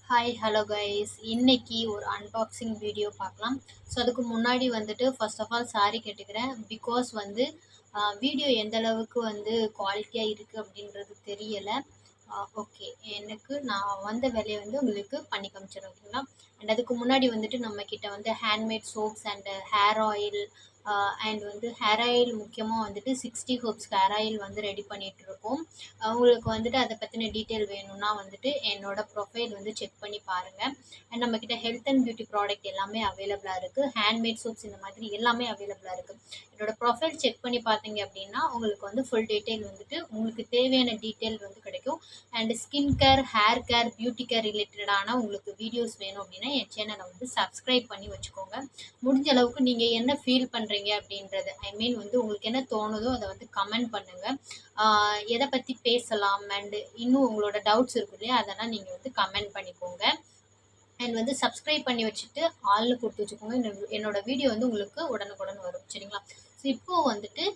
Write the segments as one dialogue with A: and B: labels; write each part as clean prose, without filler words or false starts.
A: Hi hello guys, இன்னைக்கு ஒரு unboxing video பார்க்கலாம். ஸோ அதுக்கு முன்னாடி வந்துட்டு ஃபர்ஸ்ட் ஆஃப் ஆல் சாரி கேட்டுக்கிறேன். பிகாஸ் வந்து வீடியோ எந்த அளவுக்கு வந்து குவாலிட்டியாக இருக்குது அப்படின்றது தெரியலை. ஓகே, எனக்கு நான் வந்த வேலையை வந்து உங்களுக்கு பண்ணி காமிச்சிடுறேன், ஓகேங்களா. அண்ட் அதுக்கு முன்னாடி வந்துட்டு நம்ம கிட்ட வந்து handmade soaps and hair oil and வந்து ஹேர் ஆயில் முக்கியமாக வந்துட்டு 60 ஹோப்ஸ் ஹேர் ஆயில் வந்து ரெடி பண்ணிட்டு இருக்கோம். உங்களுக்கு வந்துட்டு அதை பற்றின டீட்டெயில் வேணும்னா வந்துட்டு என்னோட ப்ரொஃபைல் வந்து செக் பண்ணி பாருங்கள். அண்ட் நம்மக்கிட்ட ஹெல்த் அண்ட் பியூட்டி ப்ராடக்ட் எல்லாமே அவைலபிளாக இருக்குது. ஹேண்ட்மேட் சோப்ஸ் இந்த மாதிரி எல்லாமே அவைலபிளாக இருக்குது. என்னோட ப்ரொஃபைல் செக் பண்ணி பார்த்தீங்க அப்படின்னா உங்களுக்கு வந்து ஃபுல் டீட்டெயில் வந்துட்டு உங்களுக்கு தேவையான டீட்டெயில் வந்து கிடைக்கும். And skin care, hair care, beauty care ரிலேட்டடான உங்களுக்கு வீடியோஸ் வேணும் அப்படின்னா என் சேனலை வந்து சப்ஸ்கிரைப் பண்ணி வச்சுக்கோங்க. முடிஞ்ச அளவுக்கு நீங்கள் என்ன ஃபீல் பண்ணுறீங்க அப்படின்றது, ஐ மீன் வந்து உங்களுக்கு என்ன தோணுதோ அதை வந்து கமெண்ட் பண்ணுங்கள். எதை பற்றி பேசலாம் அண்டு இன்னும் உங்களோட டவுட்ஸ் இருக்கும் இல்லையா, அதெல்லாம் நீங்கள் வந்து கமெண்ட் பண்ணிக்கோங்க. அண்ட் வந்து சப்ஸ்கிரைப் பண்ணி வச்சுட்டு ஆள்னு கொடுத்து வச்சுக்கோங்க. என்னோட வீடியோ வந்து உங்களுக்கு உடனுக்குடன் வரும், சரிங்களா. ஸோ இப்போது வந்துட்டு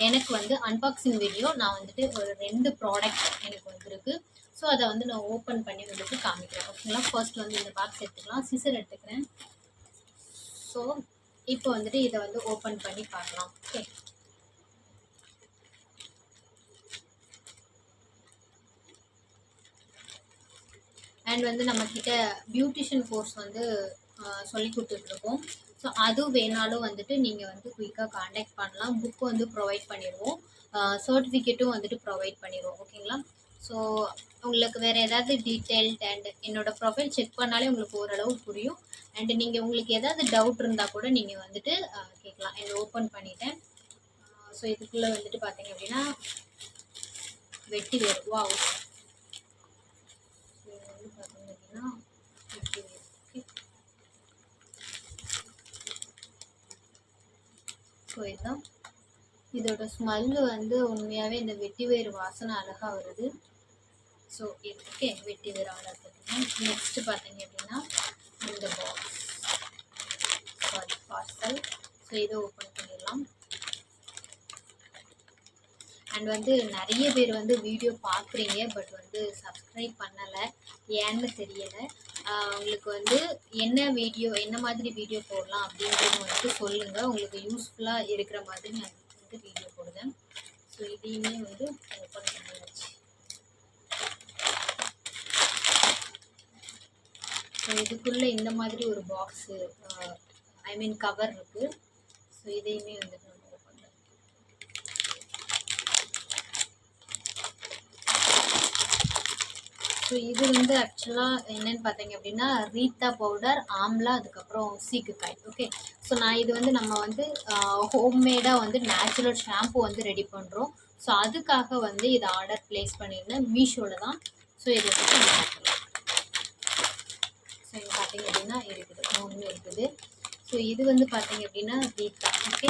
A: எனக்கு வந்து அன்பாக்சிங் வீடியோ நான் வந்துட்டு ஒரு 2 ப்ராடக்ட் எனக்கு வந்துருக்கு. ஸோ அதை வந்து நான் ஓப்பன் பண்ணி வந்துட்டு காமிக்கிறேன், ஓகேங்களா. ஃபர்ஸ்ட் வந்து இந்த பாக்ஸ் எடுத்துக்கலாம், சிசர் எடுத்துக்கிறேன். ஸோ இப்போ வந்துட்டு இதை வந்து ஓப்பன் பண்ணி பார்க்கலாம். ஓகே, அண்ட் வந்து நம்மக்கிட்ட பியூட்டிஷியன் கோர்ஸ் வந்து சொல்லி கொடுத்துட்ருக்கோம். ஸோ அது வேணாலும் வந்துட்டு நீங்கள் வந்து குயிக்காக காண்டாக்ட் பண்ணலாம். புக்கு வந்து ப்ரொவைட் பண்ணிடுவோம், சர்டிஃபிகேட்டும் வந்துட்டு ப்ரொவைட் பண்ணிடுவோம், ஓகேங்களா. ஸோ உங்களுக்கு வேறு ஏதாவது டீட்டெயில்ட் அண்ட் என்னோடய ப்ரொஃபைல் செக் பண்ணாலே உங்களுக்கு ஓரளவு புரியும். அண்டு நீங்கள் உங்களுக்கு ஏதாவது டவுட் இருந்தால் கூட நீங்கள் வந்துட்டு கேட்கலாம். இதை ஓப்பன் பண்ணிட்டேன். ஸோ இதுக்குள்ளே வந்துட்டு பார்த்தீங்க அப்படின்னா வெட்டி வேறு வந்து பார்த்தீங்க அப்படின்னா வெட்டி வேறு. ஓகே, ஸோ இதுதான் இதோட ஸ்மெல்லு வந்து உண்மையாகவே இந்த வெட்டி வேறு வாசனை அழகாக வருது. ஸோ இது ஓகே, வெட்டி வேறு ஆர்டர் பண்ணிக்கலாம். நெக்ஸ்ட்டு பார்த்தீங்க அப்படின்னா இந்த பாக்ஸ் பார்சல். ஸோ இதை ஓப்பன் பண்ணிடலாம். அண்ட் வந்து நிறைய பேர் வந்து வீடியோ பார்க்குறீங்க, பட் வந்து சப்ஸ்கிரைப் பண்ணலை, ஏன்னு தெரியலை. உங்களுக்கு வந்து என்ன வீடியோ, என்ன மாதிரி வீடியோ போடலாம் அப்படின்றது வந்துட்டு சொல்லுங்கள். உங்களுக்கு யூஸ்ஃபுல்லாக இருக்கிற மாதிரி நான் வந்து வீடியோ போடுவேன். ஸோ இதையுமே வந்து ஓப்பன் பண்ணியாச்சு. ஸோ இதுக்குள்ளே இந்த மாதிரி ஒரு பாக்ஸு, ஐ மீன் கவர் இருக்குது. ஸோ இதையுமே வந்துட்டு நம்ம ஓப்பன் பண்ணலாம். ஸோ இது வந்து ஆக்சுவலாக என்னென்னு பார்த்தீங்க அப்படின்னா ரீத்தா பவுடர், ஆம்லா, அதுக்கப்புறம் சீக்குக்காய். ஓகே, ஸோ நான் இது வந்து நம்ம வந்து ஹோம்மேடாக வந்து நேச்சுரல் ஷாம்பு வந்து ரெடி பண்ணுறோம். ஸோ அதுக்காக வந்து இதை ஆர்டர் ப்ளேஸ் பண்ணியிருந்தேன், மீஷோவில் தான். ஸோ இதை வந்து ஸோ இது பார்த்தீங்க அப்படின்னா இருக்குது, 3 இருக்குது. ஸோ இது வந்து பார்த்தீங்க அப்படின்னா ரீத்தா. ஓகே,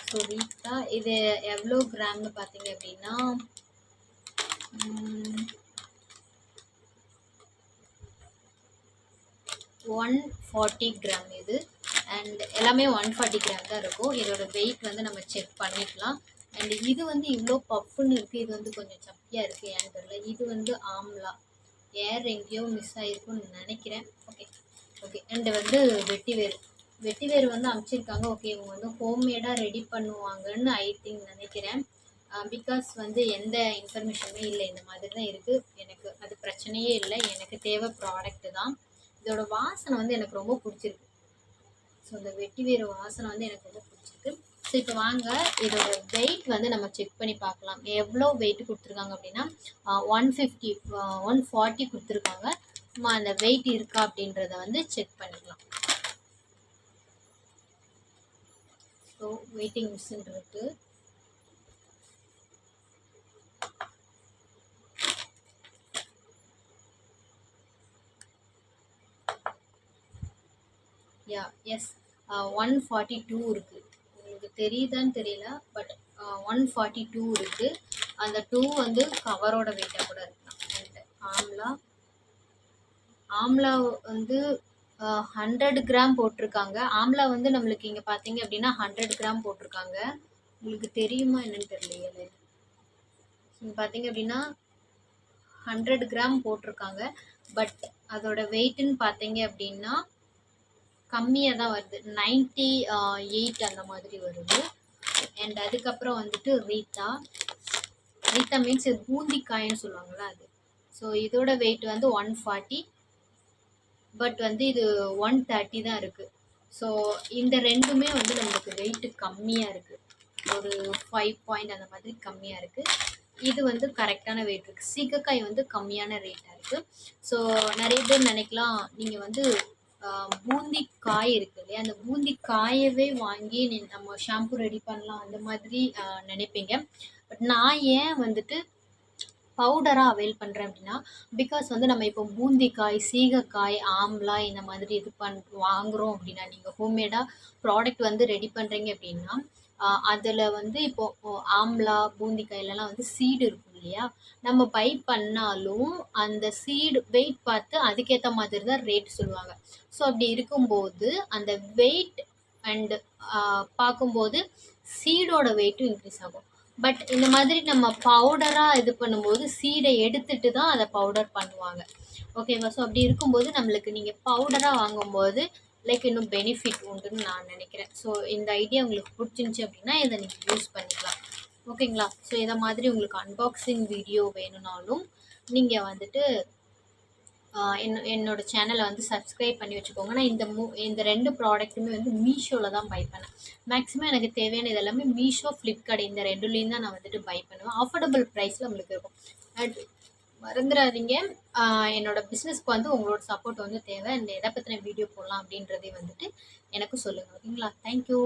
A: ஸோ ரீத்தா இது எவ்வளோ கிராம்னு பார்த்தீங்க அப்படின்னா 140 கிராம் இது. அண்ட் எல்லாமே 140 கிராம் தான் இருக்கும். இதோட வெயிட் வந்து நம்ம செக் பண்ணிக்கலாம். அண்ட் இது வந்து இவ்வளோ பஃப்னு இருக்குது, இது வந்து கொஞ்சம் சப்பியாக இருக்குது, ஏன்னு தெரியல. இது வந்து ஆம்லா, ஏர் எங்கேயோ மிஸ் ஆகிருக்குன்னு நினைக்கிறேன். ஓகே ஓகே, அண்டு வந்து வெட்டிவேர் வந்து அமைச்சிருக்காங்க. ஓகே, இவங்க வந்து ஹோம்மேடாக ரெடி பண்ணுவாங்கன்னு ஐ திங்க் நினைக்கிறேன். பிகாஸ் வந்து எந்த இன்ஃபர்மேஷனுமே இல்லை, இந்த மாதிரி தான் இருக்குது. எனக்கு அது பிரச்சனையே இல்லை, எனக்கு தேவை ப்ராடக்ட்டு தான். இதோட வாசனை வந்து எனக்கு ரொம்ப பிடிச்சிருக்கு. ஸோ இந்த வெட்டிவேர் வாசனை வந்து எனக்கு ரொம்ப பிடிச்சிருக்கு. ஸோ இப்போ வாங்க இதோட வெயிட் வந்து நம்ம செக் பண்ணி பார்க்கலாம். எவ்வளோ வெயிட் கொடுத்துருக்காங்க அப்படின்னா 140 கொடுத்துருக்காங்க. அந்த வெயிட் இருக்கா அப்படின்றத வந்து செக் பண்ணிக்கலாம். ஸோ வெயிட்டிங் மிஷின் இருக்கு. யா எஸ், 142 இருக்குது. உங்களுக்கு தெரியுதான்னு தெரியல, பட் 142 இருக்குது. அந்த 2 வந்து கவரோட வெயிட்டாக கூட இருக்கலாம். அண்ட் ஆம்லா வந்து 100 கிராம் போட்டிருக்காங்க. ஆம்லா வந்து நம்மளுக்கு இங்கே பார்த்தீங்க அப்படின்னா 100 கிராம் போட்டிருக்காங்க. உங்களுக்கு தெரியுமா என்னன்னு தெரியலையே. இங்கே பார்த்தீங்க அப்படின்னா 100 கிராம் போட்டிருக்காங்க. பட் அதோட வெயிட்டுன்னு பார்த்தீங்க அப்படின்னா கம்மியாக தான் வருது. 98 அந்த மாதிரி வருது. அண்ட் அதுக்கப்புறம் வந்துட்டு ரீத்தா மீன்ஸ் பூந்திக்காயின்னு சொல்லுவாங்கள்ல அது. ஸோ இதோட வெயிட் வந்து 140, பட் வந்து இது 130 தான் இருக்குது. ஸோ இந்த ரெண்டுமே வந்து நம்மளுக்கு வெயிட்டு கம்மியாக இருக்குது, ஒரு 5 பாயிண்ட் அந்த மாதிரி கம்மியாக இருக்குது. இது வந்து கரெக்டான வெயிட் இருக்குது. சீகக்காய் வந்து கம்மியான ரேட்டாக இருக்குது. ஸோ நிறைய பேர் நினைக்கலாம் நீங்கள் வந்து பூந்தி காய் இருக்கு இல்லையா, அந்த பூந்தி காயவே வாங்கி நம்ம ஷாம்பு ரெடி பண்ணலாம் அந்த மாதிரி நினைப்பீங்க. பட் நான் ஏன் வந்துட்டு பவுடராக அவைல் பண்ணுறேன் அப்படின்னா, பிகாஸ் வந்து நம்ம இப்போ பூந்திக்காய், சீகக்காய், ஆம்லா இந்த மாதிரி இது வாங்குகிறோம் அப்படின்னா, நீங்கள் ஹோம்மேடாக ப்ராடக்ட் வந்து ரெடி பண்ணுறீங்க அப்படின்னா, அதில் வந்து இப்போது ஆம்லா, பூந்திக்காயிலலாம் வந்து சீடு இருக்கும் இல்லையா, நம்ம பை பண்ணாலும் அந்த சீடு வெயிட் பார்த்து அதுக்கேற்ற மாதிரி தான் ரேட் சொல்லுவாங்க. ஸோ அப்படி இருக்கும்போது அந்த வெயிட் அண்டு பார்க்கும்போது சீடோட வெயிட்டும் இன்க்ரீஸ் ஆகும். பட் இந்த மாதிரி நம்ம பவுடராக இது பண்ணும்போது சீடை எடுத்துட்டு தான் அதை பவுடர் பண்ணுவாங்க. ஓகேவா? ஸோ அப்படி இருக்கும்போது நம்மளுக்கு நீங்கள் பவுடராக வாங்கும்போது லைக் இன்னும் பெனிஃபிட் உண்டுன்னு நான் நினைக்கிறேன். ஸோ இந்த ஐடியா உங்களுக்கு பிடிச்சிருந்துச்சி அப்படின்னா இதை நீங்கள் யூஸ் பண்ணிக்கலாம். ஓகேங்களா? ஸோ இதை மாதிரி உங்களுக்கு அன்பாக்சிங் வீடியோ வேணும்னாலும் நீங்கள் வந்துட்டு என்னோட சேனலை வந்து சப்ஸ்கிரைப் பண்ணி வச்சுக்கோங்க. நான் இந்த 2 ப்ராடக்ட்டுமே வந்து மீஷோவில் தான் பை பண்ணேன். மேக்ஸிமம் எனக்கு தேவையான இது எல்லாமே மீஷோ, ஃப்ளிப்கார்ட் இந்த 2லேயும் தான் நான் வந்துட்டு பை பண்ணுவேன். அஃபோர்டபுள் ப்ரைஸில் உங்களுக்கு இருக்கும். மறந்துடாதீங்க, என்னோட பிஸ்னஸ்க்கு வந்து உங்களோட சப்போர்ட் வந்து தேவை. அண்ட் எதை பற்றின வீடியோ போடலாம் அப்படின்றதே வந்துட்டு எனக்கு சொல்லுங்கள். ஓகேங்களா? தேங்க்யூ.